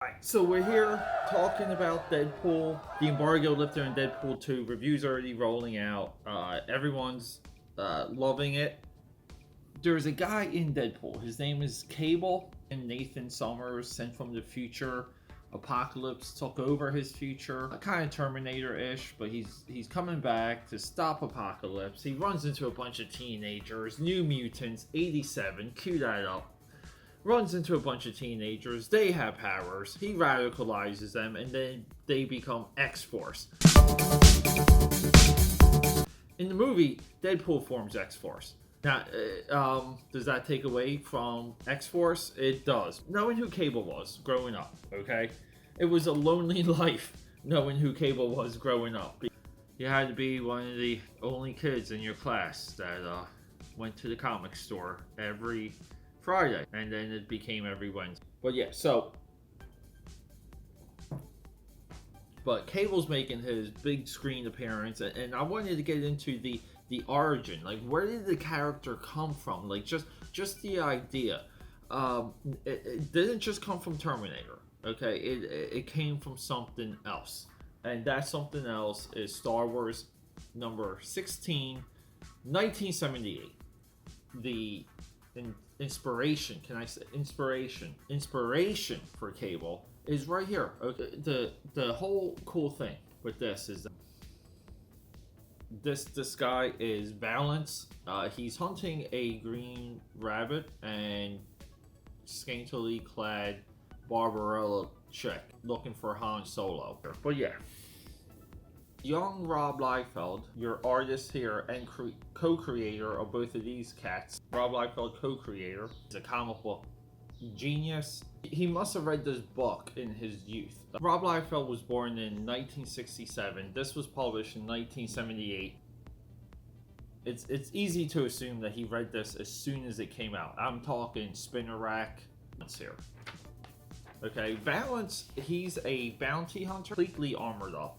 Alright, so we're here talking about Deadpool, the embargo lifter in Deadpool 2. Reviews already rolling out. Everyone's loving it. There's a guy in Deadpool. His name is Cable, and Nathan Summers, sent from the future. Apocalypse took over his future, kind of Terminator-ish, but he's coming back to stop Apocalypse. He runs into a bunch of teenagers, New Mutants, 87, cue that up. Runs into a bunch of teenagers, they have powers, he radicalizes them, and then they become X-Force. In the movie, Deadpool forms X-Force. Now, does that take away from X-Force? It does. Knowing who Cable was growing up, okay? It was a lonely life knowing who Cable was growing up. You had to be one of the only kids in your class that went to the comic store every Friday, and then it became every Wednesday. But yeah, but Cable's making his big screen appearance, and I wanted to get into the origin. Like, where did the character come from? Like, just the idea. It didn't just come from Terminator. Okay, it came from something else, and that something else is Star Wars number 16, 1978. The inspiration, can I say inspiration for Cable is right here. Okay, the whole cool thing with this is that this guy is Valance. He's hunting a green rabbit and scantily clad Barbarella chick looking for Han Solo. But yeah, young Rob Liefeld, your artist here and co-creator of both of these cats. Rob Liefeld, co-creator, is a comic book genius. He must have read this book in his youth. Rob Liefeld was born in 1967. This was published in 1978. It's easy to assume that he read this as soon as it came out. I'm talking spinner rack here. Okay, Valance, he's a bounty hunter, completely armored up.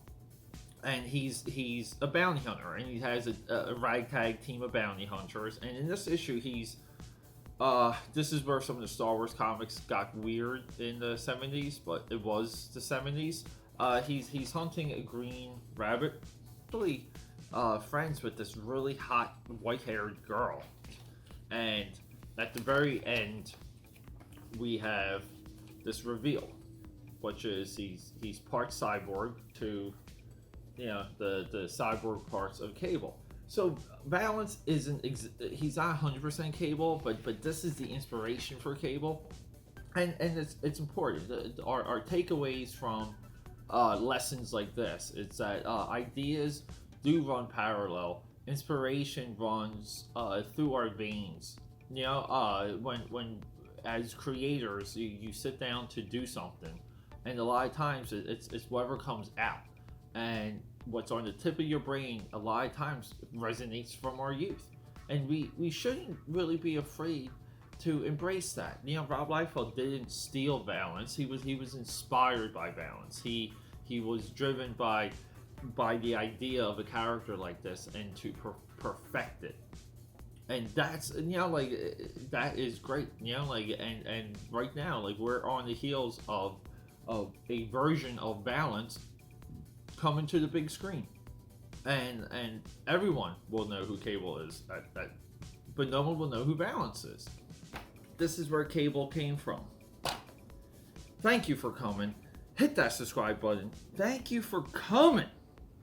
And he's a bounty hunter, and he has a ragtag team of bounty hunters. And in this issue, this is where some of the Star Wars comics got weird in the 70s, but it was the 70s. He's hunting a green rabbit, really friends with this really hot white-haired girl. And at the very end, we have this reveal, which is he's part cyborg to the cyborg parts of Cable. So Valance isn't he's not 100% Cable, but this is the inspiration for Cable, and it's important. Our takeaways from lessons like this, it's that ideas do run parallel. Inspiration runs through our veins. When as creators you sit down to do something, and a lot of times it's whatever comes out, and what's on the tip of your brain a lot of times resonates from our youth, and we shouldn't really be afraid to embrace that. Rob Liefeld didn't steal Valance. He was inspired by Valance. He was driven by the idea of a character like this, and to perfect it. And that's that is great. And right now, we're on the heels of a version of Valance coming to the big screen, and everyone will know who Cable is but no one will know who Valance is. This is where Cable came from. Thank you for coming. Hit that subscribe button. Thank you for coming.